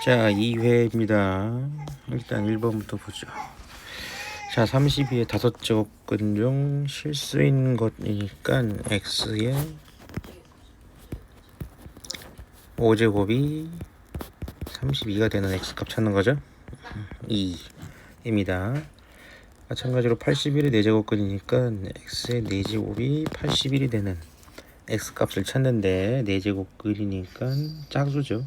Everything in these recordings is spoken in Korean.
자, 2회입니다. 일단 1번부터 보죠. 자, 32의 5제곱근 중 실수인 것이니까 x의 5제곱이 32가 되는 x값 찾는 거죠. 2입니다. 마찬가지로 81의 4제곱근이니까 x의 4제곱이 81이 되는 x값을 찾는데 4제곱근이니까 짝수죠.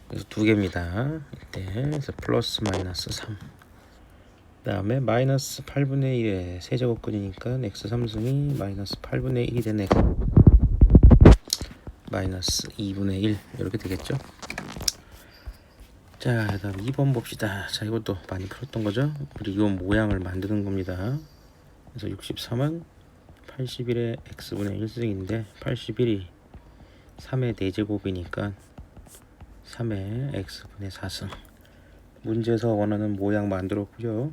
그래서 2개입니다. 이때 그래서 플러스 마이너스 3. 그 다음에 마이너스 8분의 1의 세제곱근이니까 x 3승이 마이너스 8분의 1이 되는 x 마이너스 2분의 1 이렇게 되겠죠. 자, 그 다음 2번 봅시다. 자, 이것도 많이 풀었던 거죠. 우리 이 모양을 만드는 겁니다. 그래서 63은 81의 x분의 1승인데 81이 3의 4제곱이니까 3의 x분의 4승. 문제에서 원하는 모양 만들었고요.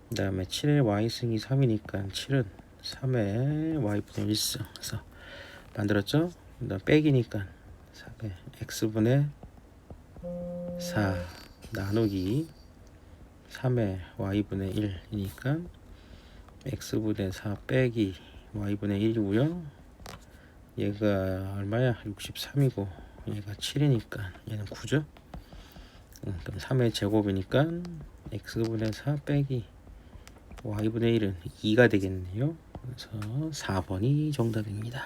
그 다음에 7의 y승이 3이니까 7은 3의 y분의 1승. 그래서 만들었죠. 그 다음 빼기니까 3의 x분의 4 나누기 3의 y분의 1이니까 x분의 4 빼기 y분의 1이고요. 얘가 얼마야? 63이고 얘가 7이니까 얘는 9죠. 그럼 3의 제곱이니까 x분의 4 빼기 y분의 1은 2가 되겠네요. 그래서 4번이 정답입니다.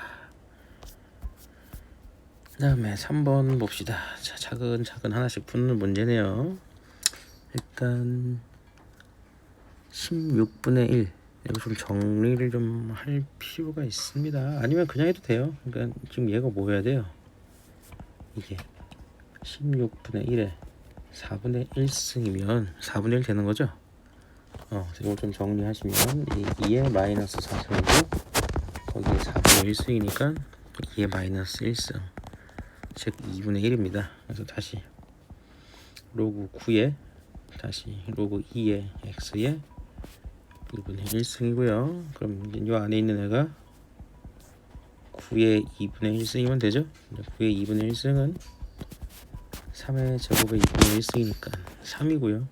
그 다음에 3번 봅시다. 자, 차근차근 하나씩 푸는 문제네요. 일단 16분의 1 이거 좀 정리를 좀 할 필요가 있습니다. 아니면 그냥 해도 돼요. 그러니까 지금 얘가 뭐 해야 돼요? 이게 16분의 1에 4분의 1승이면 4분의 1 되는 거죠? 이거 좀 정리하시면 2의 마이너스 4승이고 거기에 4분의 1승이니까 2의 마이너스 1승 즉 2분의 1입니다. 그래서 다시 로그 9에 다시 로그 2의 x의 2분의 1승이고요. 그럼 이제 이 안에 있는 애가 9의 2분의 1승이면 되죠? 9의 2분의 1승은 3의 제곱의 2분의 1승이니까 3이고요.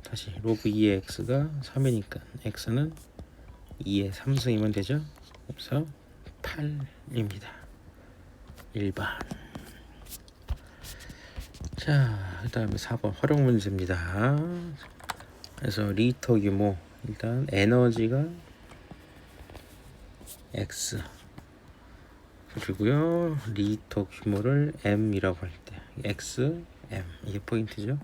다시 로그 2의 x가 3이니까 x는 2의 3승이면 되죠. 그래서 8입니다. 1번. 자, 그 다음에 4번 활용 문제입니다. 그래서 리터 규모 일단 에너지가 x 그리고요 리터 규모를 m이라고 할 때 x, m 이게 포인트죠.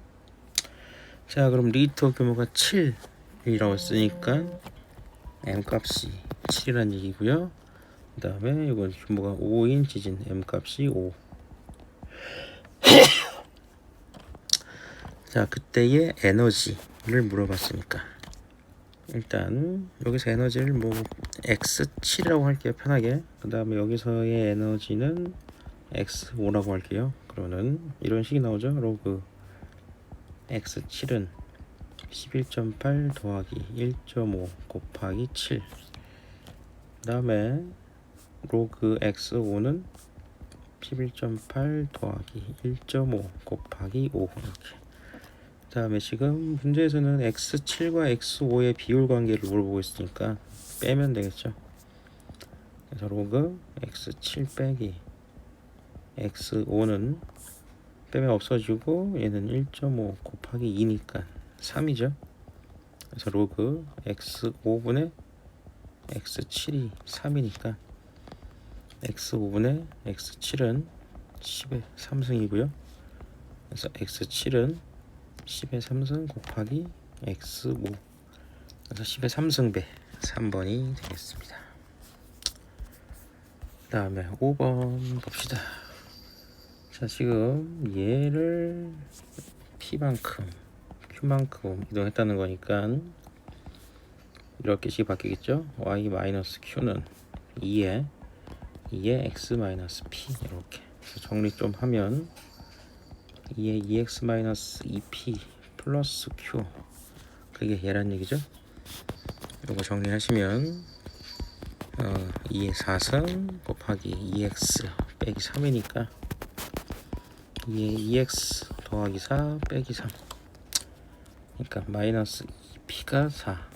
자, 그럼 리터 규모가 7이라고 쓰니까 m 값이 7이라는 얘기고요. 그 다음에 이건 규모가 5인 지진 m 값이 5. 자, 그때의 에너지를 물어봤으니까 일단 여기서 에너지를 뭐 x7이라고 할게요, 편하게. 그 다음에 여기서의 에너지는 x5라고 할게요. 그러면 이런 식이 나오죠. 로그 x7은 11.8 더하기 1.5 곱하기 7. 그 다음에 로그 x5는 11.8 더하기 1.5 곱하기 5 이렇게. 그 다음에 지금 문제에서는 x7과 x5의 비율 관계를 물어보고 있으니까 빼면 되겠죠. 그래서 로그 x7 빼기 x5는 빼면 없어지고 얘는 1.5 곱하기 2니까 3이죠. 그래서 로그 x5분의 x7이 3이니까 x5분의 x7은 10의 3승이고요. 그래서 x7은 10의 3승 곱하기 x5 그래서 10의 3승배 3번이 되겠습니다. 그 다음에 5번 봅시다. 자, 지금 얘를 p만큼 q만큼 이동했다는 거니까 이렇게씩 바뀌겠죠. y-q는 2의 x-p 이렇게. 그래서 정리 좀 하면 2의 2x-2p 플러스 q 그게 얘란 얘기죠. 이거 정리하시면 2의 4승 곱하기 2x 빼기 3이니까 2에 2x 더하기 4 빼기 3, 그러니까 마이너스 2p가 4,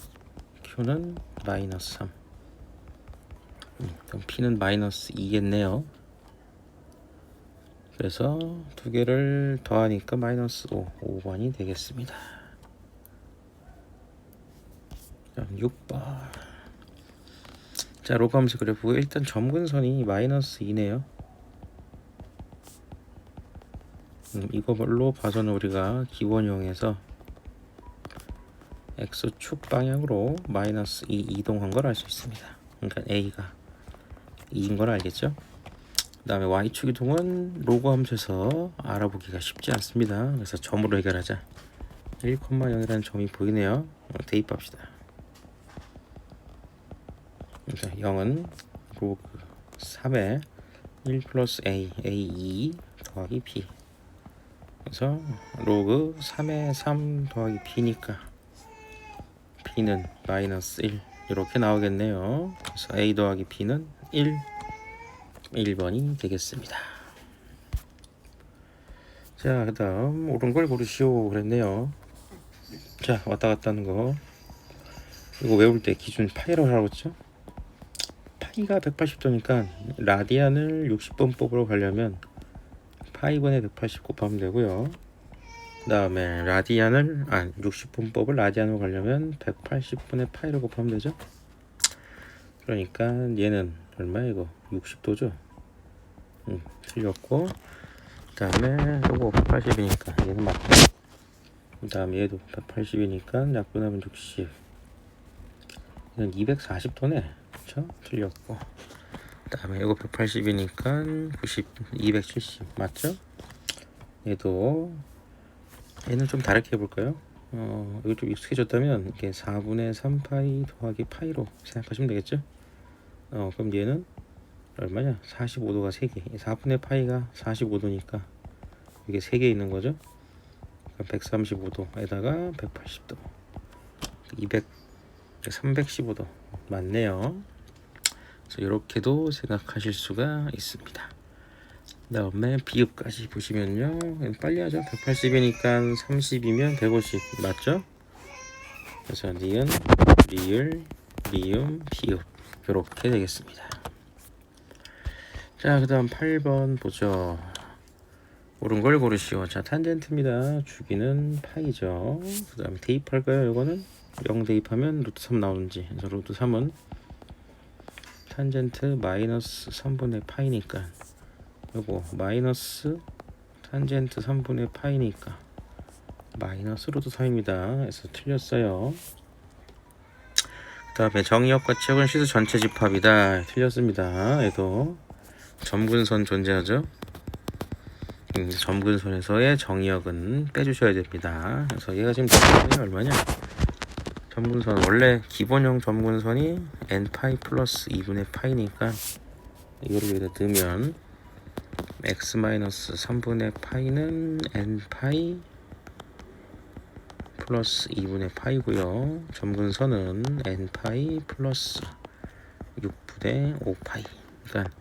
q는 마이너스 3. 그럼 p는 마이너스 2겠네요. 그래서 두 개를 더하니까 마이너스 5번이 되겠습니다. 6번. 자, 로그함수 그래프 일단 점근선이 마이너스 2네요. 이걸로 봐서는 우리가 기본형에서 x축 방향으로 마이너스 2 이동한 걸 알 수 있습니다. 그러니까 a가 2인 걸 알겠죠? 그 다음에 y축 이동은 로그함수에서 알아보기가 쉽지 않습니다. 그래서 점으로 해결하자. 1,0이라는 점이 보이네요. 대입합시다. 그러니까 0은 로그 3에 1 플러스 a, a2 더하기 b. 그래서 로그 3에 3 더하기 b니까 b는 마이너스 1 이렇게 나오겠네요. 그래서 a 더하기 b는 1번이 되겠습니다. 자, 그 다음 옳은 걸 고르시오 그랬네요. 자, 왔다 갔다 하는 거 이거 외울 때 기준 파이로 하라고 했죠. 파이가 180도니까 라디안을 60분법으로 가려면 파이분의 180 곱하면 되고요. 그 다음에 라디안을 60분법을 라디안으로 가려면 180분의 파이로 곱하면 되죠. 그러니까 얘는 얼마야 이거? 60도죠. 틀렸고, 그 다음에 요거 180이니까 얘는 맞고, 그 다음에 얘도 180이니까 약분하면 60. 얘는 240도네. 그쵸? 틀렸고, 그 다음에 이거 180이니까 90, 270 맞죠? 얘는 좀 다르게 해볼까요? 이거 좀 익숙해졌다면 이게 4분의 3파이 더하기 파이로 생각하시면 되겠죠? 그럼 얘는 얼마냐? 45도가 3개. 4분의 파이가 45도니까 이게 3개 있는 거죠? 135도에다가 180도, 315도 맞네요. 그래서 이렇게도 생각하실 수가 있습니다. 그 다음에 비읍까지 보시면요, 빨리 하죠. 180이니까 30이면 150 맞죠? 그래서 니은, 리을, 리음, 비읍 이렇게 되겠습니다. 자, 그 다음 8번 보죠. 옳은 걸 고르시오. 자, 탄젠트입니다. 주기는 파이죠. 그 다음에 대입할까요? 이거는 0 대입하면 루트 3 나오는지. 그래서 루트 3은 탄젠트 마이너스 3분의 파이니까 요거 마이너스 탄젠트 3분의 파이니까 마이너스 루트 3입니다. 그래서 틀렸어요. 그 다음에 정의역과 치역은 실수 전체 집합이다. 틀렸습니다. 얘도 점근선 존재하죠. 점근선에서의 정의역은 빼주셔야 됩니다. 그래서 얘가 지금 점근선이 얼마냐? 점근선 원래 기본형 점근선이 n파이 플러스 2분의 파이니까 이거를 여기다 넣으면 x 마이너스 3분의 파이는 n파이 플러스 2분의 파이고요. 점근선은 n파이 플러스 6분의 5파이. 그러니까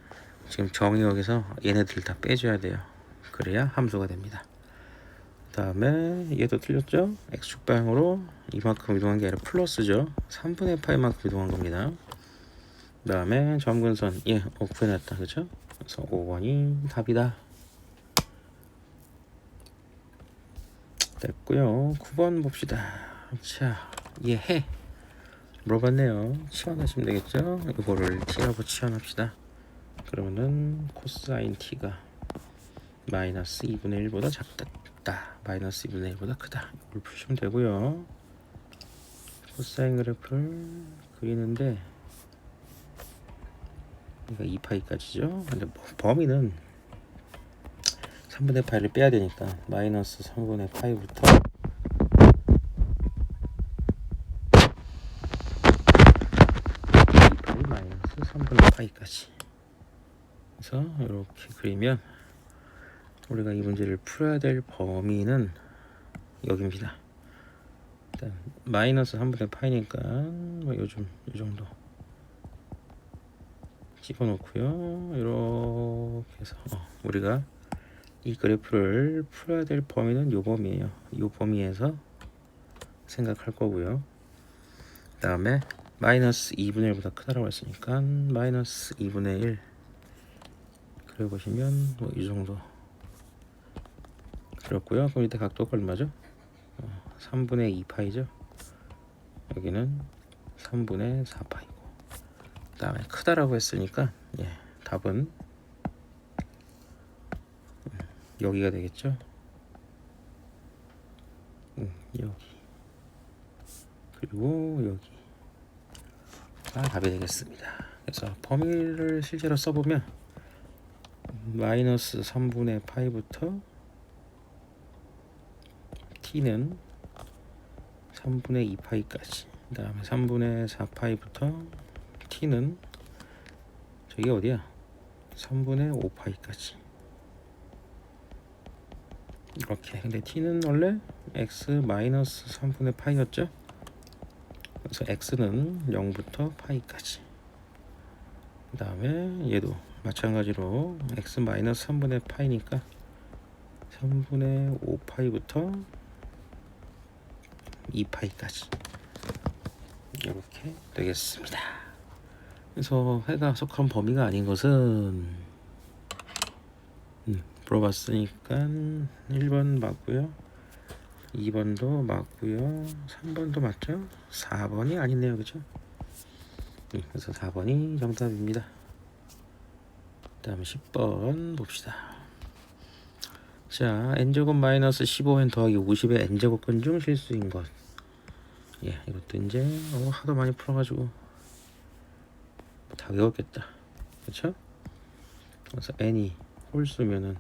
지금 정의역에서 얘네들 다 빼줘야 돼요. 그래야 함수가 됩니다. 그 다음에 얘도 틀렸죠? x축 방향으로 이만큼 이동한 게 아니라 플러스죠. 3분의 파이만큼 이동한 겁니다. 그 다음에 점근선 구해놨다. 그쵸? 그래서 5번이 답이다. 됐고요. 9번 봅시다. 자, 얘 해 물어봤네요. 치환하시면 되겠죠? 이거를 t라고 치환합시다. 그러면은 코사인 t가 마이너스 2분의 1보다 작다. 마이너스 2분의 1보다 크다. 이걸 푸시면 되고요. 코사인 그래프를 그리는데 이거 2파이까지죠. 근데 범위는 3분의 파이를 빼야 되니까 마이너스 3분의 파이부터 2파이 마이너스 3분의 파이까지. 그래서 이렇게 그리면 우리가 이 문제를 풀어야 될 범위는 여기입니다. 일단 마이너스 3분의 파이니까 요즘 이 정도 집어넣고요. 이렇게 해서 우리가 이 그래프를 풀어야 될 범위는 요 범위예요. 요 범위에서 생각할 거고요. 그 다음에 마이너스 2분의 1보다 크다라고 했으니까 마이너스 2분의 1 그려보시면 뭐 이 정도 그렸고요. 그럼 이때 각도가 얼마죠? 3분의 2파이죠. 여기는 3분의 4파이고 그 다음에 크다라고 했으니까 답은 여기가 되겠죠. 여기 그리고 여기가 답이 되겠습니다. 그래서 범위를 실제로 써보면 마이너스 3분의 파이부터 t는 3분의 2파이까지 그 다음에 3분의 4파이부터 t는 저기 어디야 3분의 5파이까지 이렇게. 근데 t는 원래 x 마이너스 3분의 파이였죠. 그래서 x는 0부터 파이까지 그 다음에 얘도 마찬가지로 x 마이너스 3분의 파이니까 3분의 5파이부터 2파이까지 이렇게 되겠습니다. 그래서 해가 속한 범위가 아닌 것은 물어봤으니까 1번 맞고요, 2번도 맞고요, 3번도 맞죠? 4번이 아니네요, 그죠? 그래서 4번이 정답입니다. 그 다음에 10번 봅시다. 자, n제곱 마이너스 15n 더하기 50의 n제곱근 중 실수인 것. 이것도 이제 하도 많이 풀어가지고 다 외웠겠다, 그렇죠? 그래서 n이 홀수면은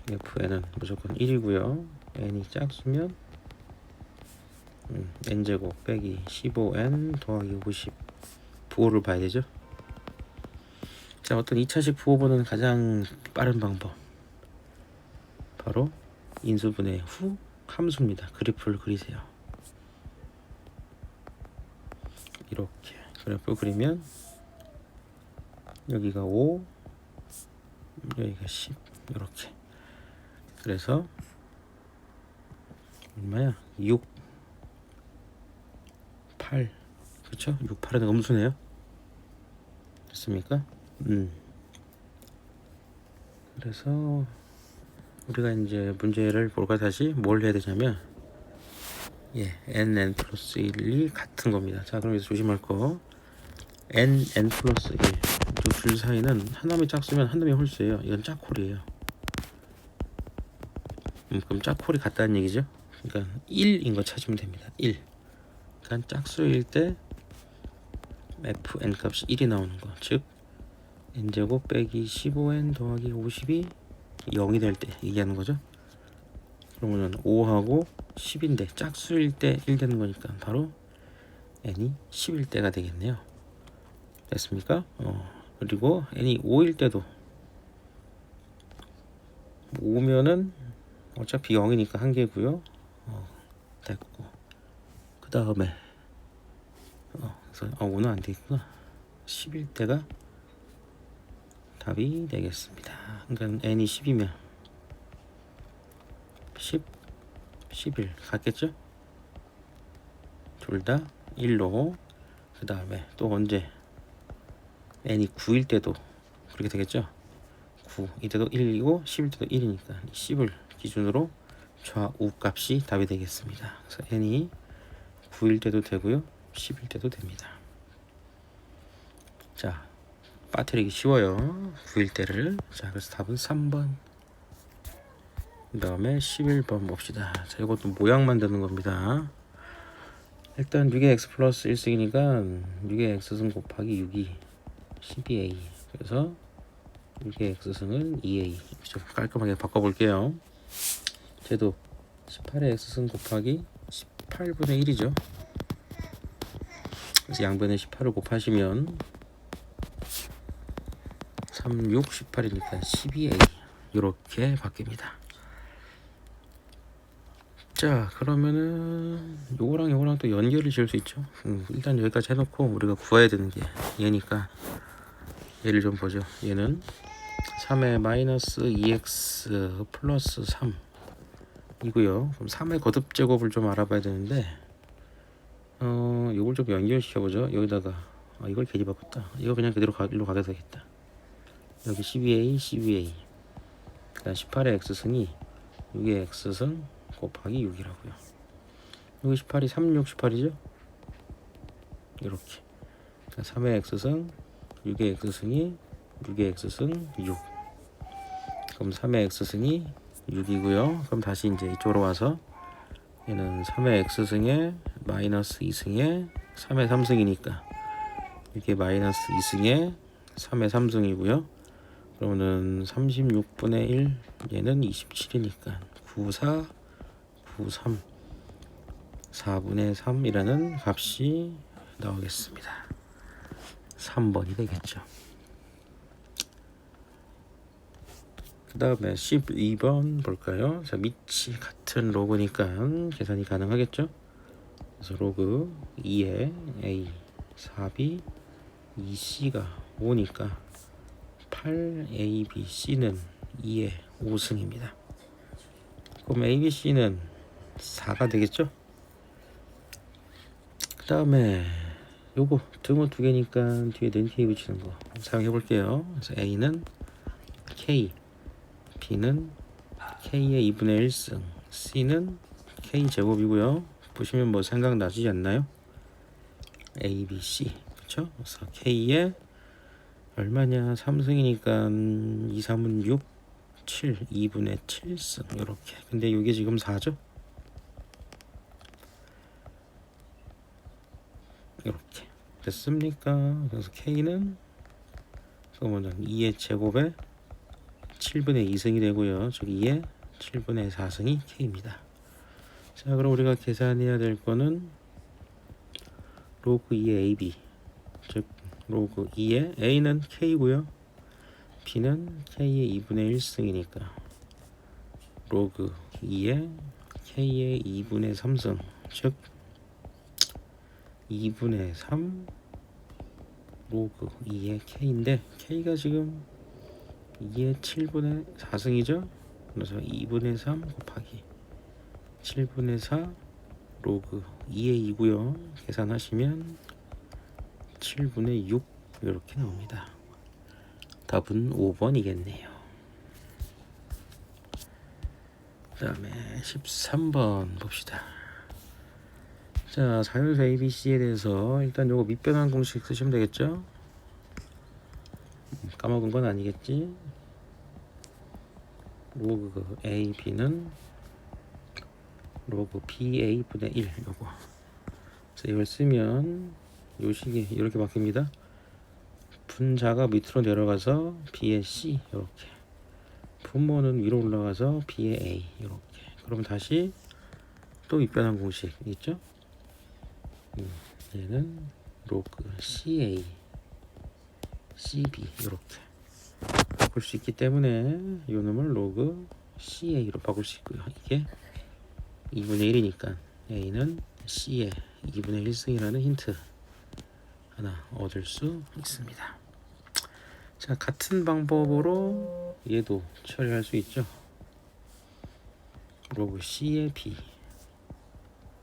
fn은 무조건 1이고요. n이 짝수면 n제곱 빼기 15n 더하기 50 부호를 봐야 되죠. 자, 어떤 2차식 부호 보는 가장 빠른 방법 바로 인수분해 후 함수입니다. 그래프를 그리세요. 이렇게 그래프 그리면 여기가 5 여기가 10 이렇게. 그래서 얼마야? 6 8 그렇죠? 6 8은 음수네요. 됐습니까? 그래서 우리가 이제 문제를 볼까 다시 뭘 해야 되냐면 n 플러스 1이 같은 겁니다. 자, 그럼 여기서 조심할 거 n 플러스 1 두 줄 사이는 한 놈이 짝수면 한 놈이 홀수예요. 이건 짝홀이에요. 그럼 짝홀이 같다는 얘기죠. 그러니까 1인 거 찾으면 됩니다. 1. 그러니까 짝수일 때 fn 값이 1이 나오는 거, 즉 n제곱 빼기 15n 더하기 50이 0이 될 때 얘기하는 거죠. 그러면은 5하고 10인데 짝수일 때 1 되는 거니까 바로 n이 10일 때가 되겠네요. 됐습니까? 그리고 n이 5일 때도 5면은 어차피 0이니까 한 개고요. 됐고 그 다음에 그래서 5는 안 되겠구나. 10일 때가 답이 되겠습니다. 그러니까 n이 10이면 10, 11 같겠죠? 둘 다 1로. 그 다음에 또 언제 n이 9일 때도 그렇게 되겠죠? 9 이때도 1이고 10일 때도 1이니까 10을 기준으로 좌우 값이 답이 되겠습니다. 그래서 n이 9일 때도 되고요, 10일 때도 됩니다. 자, 빠뜨리기 쉬워요. 9일 때를. 자, 그래서 답은 3번. 그 다음에 11번 봅시다. 자, 이것도 모양 만드는 겁니다. 일단 6의 x 플러스 1승이니까 6의 x승 곱하기 6이 12a. 그래서 6의 x승은 2a. 좀 깔끔하게 바꿔볼게요. 쟤도 18의 x승 곱하기 18분의 1이죠. 그래서 양변에 18을 곱하시면 3, 6, 18이니까 12a 이렇게 바뀝니다. 자, 그러면은 요거랑 또 연결을 지을 수 있죠. 일단 여기까지 해놓고 우리가 구해야 되는 게 얘니까 얘를 좀 보죠. 얘는 3의 마이너스 2x 플러스 3 이고요. 그럼 3의 거듭 제곱을 좀 알아봐야 되는데 이걸 좀 연결시켜 보죠. 여기다가 이걸 괜히 바꿨다. 이거 그냥 그대로 일로 가게 되겠다. 여기 12a 12a 그다음 18의 x승이 6의 x승 곱하기 6이라고요. 여기 18이 36 18이죠. 이렇게 3의 x승 6의 x승이 6의 x승 6. 그럼 3의 x승이 6이고요. 그럼 다시 이제 이쪽으로 와서 얘는 3의 x승에 마이너스 2승에 3의 3승이니까 이게 마이너스 2승에 3의 3승이고요. 그러면은 36분의 1 얘는 27이니까 94 93 4분의 3이라는 값이 나오겠습니다. 3번이 되겠죠. 그 다음에 12번 볼까요? 자, 밑이 같은 로그니까 계산이 가능하겠죠? 그래서 로그 2의 a 4b 2c가 5니까 8abc는 2의 5승입니다. 그럼 abc는 4가 되겠죠? 그 다음에 요거 등호 두 개니까 뒤에 렌티에 붙이는 거 사용해 볼게요. 그래서 a는 k, b는 k의 2분의 1승, c는 k 제곱이고요. 보시면 뭐 생각나지 않나요? a, b, c 그쵸? 그래서 k의 얼마냐 3승이니까 2, 3은 6, 7, 2분의 7승 이렇게. 근데 이게 지금 4죠? 이렇게 됐습니까? 그래서 k는 그러면 2의 제곱에 7분의 2승이 되고요. 즉 2의 7분의 4승이 k입니다. 자, 그럼 우리가 계산해야 될 거는 로그 2의 ab, 즉 로그 2의 a는 k고요. b는 k의 2분의 1승이니까 로그 2의 k의 2분의 3승, 즉 2분의 3 로그 2의 k인데 k가 지금 2의 7분의 4승이죠. 그래서 2분의 3 곱하기 7분의 4 로그 2의 2고요. 계산하시면 7분의 6 이렇게 나옵니다. 답은 5번이겠네요. 그 다음에 13번 봅시다. 자, 자연수 ABC에 대해서 일단 요거 밑변환 공식 쓰시면 되겠죠. 까먹은 건 아니겠지. 로그 AB는 로그 BA분의 1 요거. 그래서 이걸 쓰면 요 식이 이렇게 바뀝니다. 분자가 밑으로 내려가서 B의 C 이렇게, 분모는 위로 올라가서 B의 A 이렇게. 그럼 다시 또 밑변환 공식 있죠? 얘는 로그 CA CB 이렇게 바꿀 수 있기 때문에 이 놈을 로그 CA로 바꿀 수 있고요. 이게 2분의 1이니까 A는 C의 2분의 1승이라는 힌트 하나 얻을 수 있습니다. 자, 같은 방법으로 얘도 처리할 수 있죠. 로그 C의 B,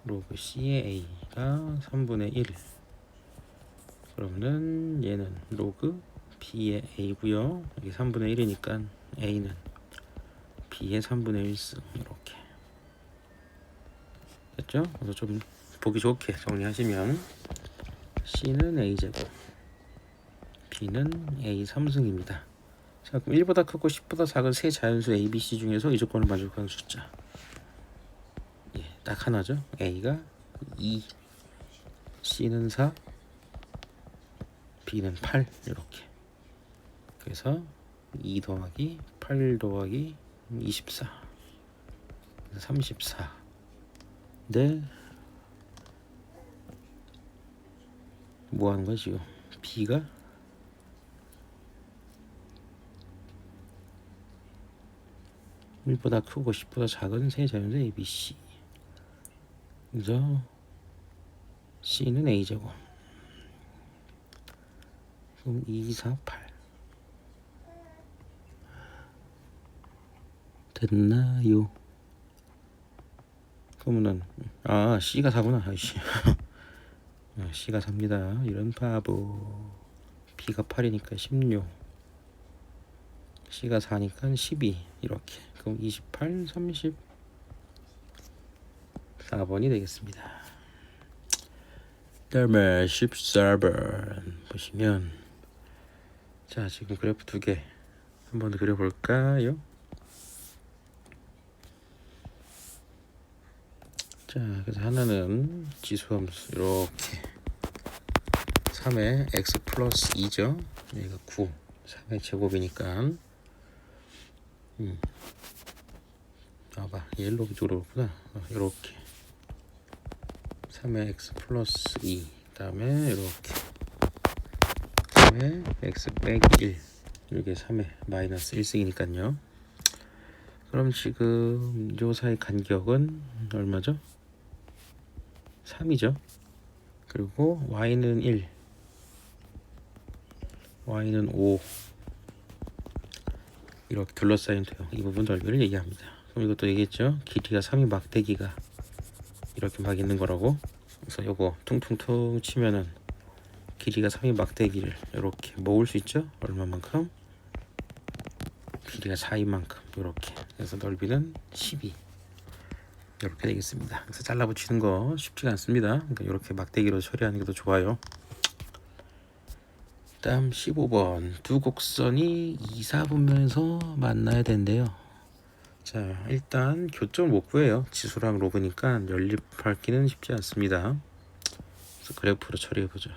로그 C의 A가 3분의 1. 그러면은 얘는 로그 B의 A고요. 여기 3분의 1이니까 A는 B의 3분의 1승 이렇게 됐죠? 그래서 좀 보기 좋게 정리하시면 C는 A제곱, B는 A 3승입니다. 자, 그럼 1보다 크고 10보다 작은 세 자연수 A, B, C 중에서 이 조건을 만족하는 숫자 딱 하나죠. A가 2, C는 4, B는 8 이렇게. 그래서 2 더하기 8 더하기 24 34. 네. 뭐 하는 거야 지금? B가 1보다 크고 10보다 작은 세 자연수 A, B, C. 그래서 C는 A제곱. 그럼 2, 4, 8. 됐나요? 그러면은 C가 4구나. 아이씨. C가 4입니다. 이런 바보. B가 8이니까 16, C가 4니까 12 이렇게. 그럼 28, 30 4번이 되겠습니다. 다음에 14번 보시면, 자 지금 그래프 두 개 한번 더 그려볼까요? 자 그래서 하나는 지수함수 이렇게 3의 x 플러스 2죠. 여기가 9, 3의 제곱이니까 봐봐 옐로우 쪽으로 보구나. 이렇게 3의 x 플러스 2, 그 다음에 이렇게 3의 x 빼기 1, 이게 3의 마이너스 1승이니까요. 그럼 지금 요 사이 간격은 얼마죠? 3이죠. 그리고 y는 1, y는 5 이렇게 둘러싸인 돼요. 이 부분 넓이를 얘기합니다. 그럼 이것도 얘기했죠. 길이가 3이 막대기가 이렇게 막 있는 거라고. 그래서 요거 퉁퉁퉁 치면은 길이가 3이 막대기를 이렇게 모을 수 있죠. 얼마만큼? 길이가 4인 만큼 이렇게. 그래서 넓이는 12 이렇게 되겠습니다. 그래서 잘라 붙이는 거 쉽지가 않습니다. 그러니까 이렇게 막대기로 처리하는 게 더 좋아요. 다음 15번 두 곡선이 2, 4분면에서 만나야 된대요. 자 일단 교점을 못 구해요. 지수랑 로그니까 연립하기는 쉽지 않습니다. 그래서 그래프로 처리해보죠.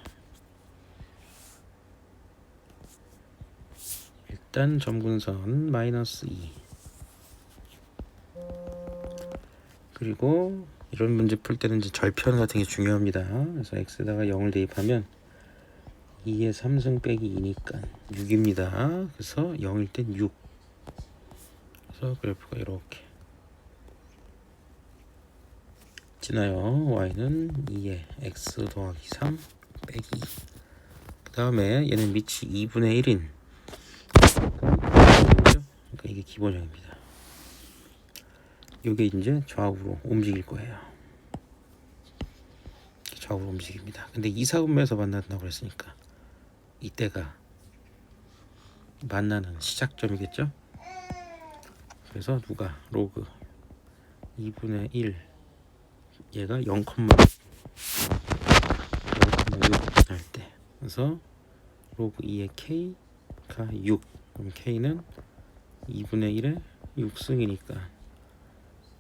일단 점근선 마이너스 2, 그리고 이런 문제 풀 때는 이제 절편 같은 게 중요합니다. 그래서 x에다가 0을 대입하면 2의 3승 빼기 2니까 6입니다. 그래서 0일 땐 6. 그래서 그래프가 이렇게 지나요. y는 2의 x 더하기 3 빼기 2. 그 다음에 얘는 밑이 2분의 1인, 그러니까 이게 기본형입니다. 이게 이제 좌우로 움직일 거예요. 좌우로 움직입니다. 근데 2, 4분면에서 만난다고 그랬으니까 이때가 만나는 시작점이겠죠. 그래서 누가 로그 2분의 1 얘가 0,6 할 때, 그래서 로그 2의 k가 6, 그럼 k는 2분의 1의 6승이니까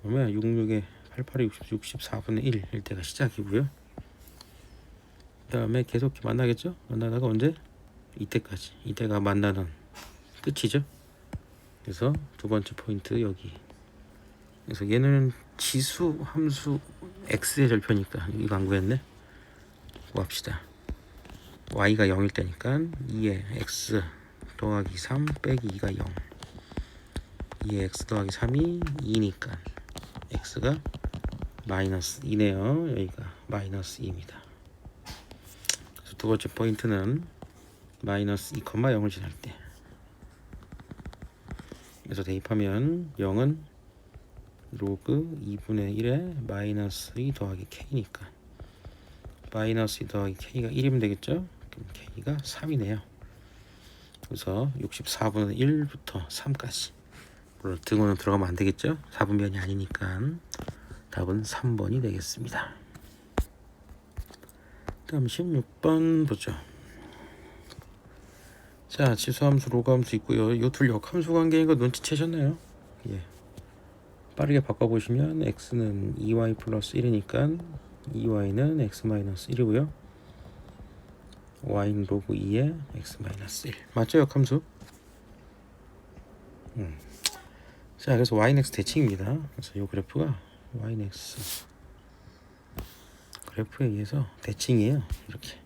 그러면 6, 6에 8, 8에 60, 64분의 1일 때가 시작이고요. 그 다음에 계속 만나겠죠. 만나다가 언제? 이때까지. 이때가 만나는 끝이죠. 그래서 두 번째 포인트 여기. 그래서 얘는 지수 함수 x의 절표니까 이거 안 구했네. 구합시다. y가 0일 때니까 2의 x 더하기 3 빼기 2가 0. 2의 x 더하기 3이 2니까 x가 마이너스 2네요. 여기가 마이너스 2입니다. 그래서 두 번째 포인트는 마이너스 2,0을 지날 때. 그래서 대입하면 0은 로그 2분의 1에 마이너스 2 더하기 k니까 마이너스 2 더하기 k가 1이면 되겠죠. 그럼 k가 3이네요. 그래서 64분의 1부터 3까지. 물론 등호는 들어가면 안 되겠죠. 4분면이 아니니까 답은 3번이 되겠습니다. 다음 16번 보죠. 자, 지수함수, 로그함수 있고요. 이 둘 역함수 관계인 거 눈치채셨나요? 예. 빠르게 바꿔보시면 x는 2y 플러스 1이니까 2y는 x 마이너스 1이고요. y는 로그 2의 x 마이너스 1. 맞죠? 역함수? 자, 그래서 y는 x 대칭입니다. 그래서 이 그래프가 y는 x 그래프에 의해서 대칭이에요. 이렇게.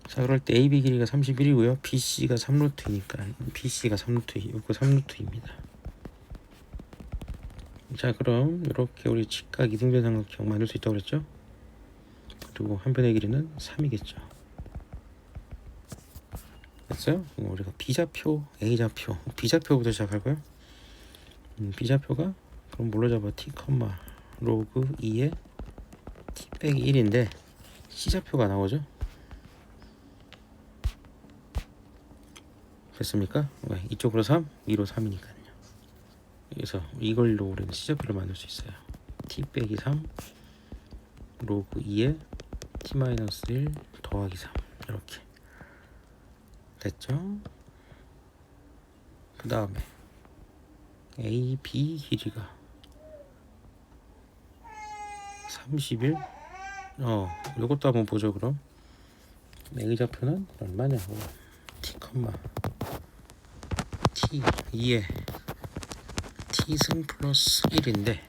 자, 그럴 때 AB 길이가 31이고요. BC가 3루트이니까 BC가 3루트, 이거 3루트입니다. 자, 그럼 이렇게 우리 직각 이등변 삼각형 만들 수 있다고 그랬죠? 그리고 한 변의 길이는 3이겠죠. 됐어요? 우리가 B좌표, A좌표, B좌표부터 시작할까요? B좌표가 그럼 뭘로 잡아? t, 로그 2에 t 빼기 1인데 C좌표가 나오죠. 됐습니까? 왜? 이쪽으로 3, 위로 3이니까요. 그래서 이걸로 우리는 C좌표를 만들 수 있어요. t 빼기 3 로그 2에 t 마이너스 1 더하기 3 이렇게 됐죠? 그 다음에 A, B 길이가 31. 요것도 한번 보죠. 그럼 A좌표는 얼마냐고 t, t 2에 t승 플러스 1인데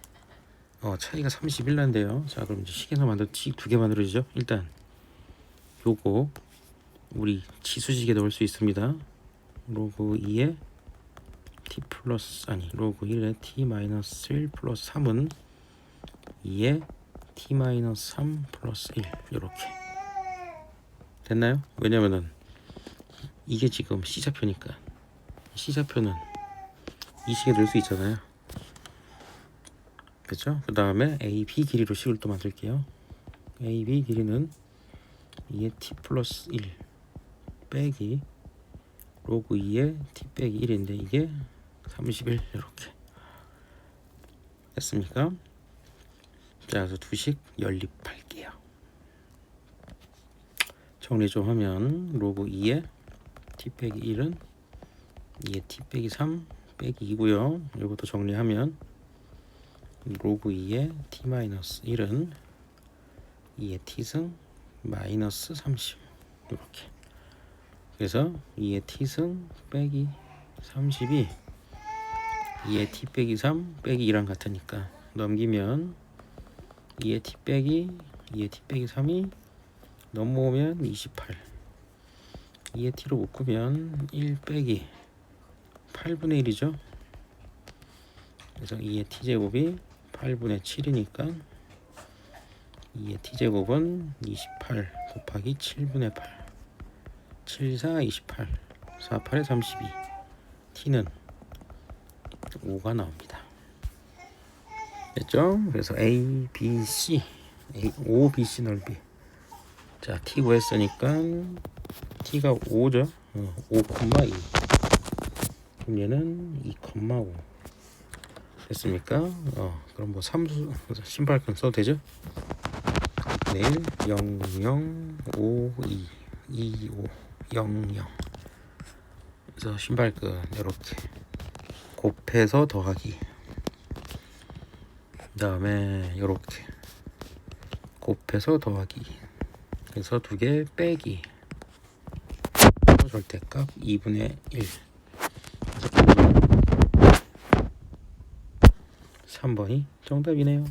차이가 31 난대요. 자, 그럼 이제 식에서 만든 티 두 개 만들어지죠. 일단 요거 우리 치수식에 넣을 수 있습니다. 로그 2에 t 플러스 로그 1에 t 마이너스 1 플러스 3은 2에 t 마이너스 3 플러스 1 이렇게 됐나요? 왜냐면은 이게 지금 C좌표니까 C좌표는 이 식에 넣을 수 있잖아요. 그렇죠? 그 다음에 AB 길이로 식을 또 만들게요. AB 길이는 2에 t 플러스 1 빼기 로그 2에 t 빼기 1인데 이게 31 이렇게 됐습니까? 자, 그래서 두식 연립할게요. 정리 좀 하면 로그 2에 t 빼기 1은 2에 t 빼기 3 빼기 2고요. 이것도 정리하면 로그 2에 t 마이너스 1은 2의 t승 마이너스 30 이렇게. 그래서 2의 t승 빼기 30이 2의 t 빼기 3 빼기 2랑 같으니까 넘기면 2의 t 빼기 3이 넘어오면 28. 2의 t로 묶으면 1 빼기 8분의 1이죠. 그래서 2의 t제곱이 8분의 7이니까 2의 t제곱은 28 곱하기 7분의 8 7, 4, 28 4, 8에 32 t는 5가 나옵니다. 됐죠? 그래서 A, B, C O, B, C 넓이 자 t 구했으니까 t가 5죠. 5,2 그럼 얘는 2,5 됐습니까? 그럼 뭐 삼수 신발끈 써도 되죠? 내일 0, 0, 5, 2, 2, 5, 0, 0 그래서 신발끈 이렇게 곱해서 더하기 그 다음에 이렇게 곱해서 더하기 그래서 두 개 빼기 절대값 2분의 1 3번이 정답이네요.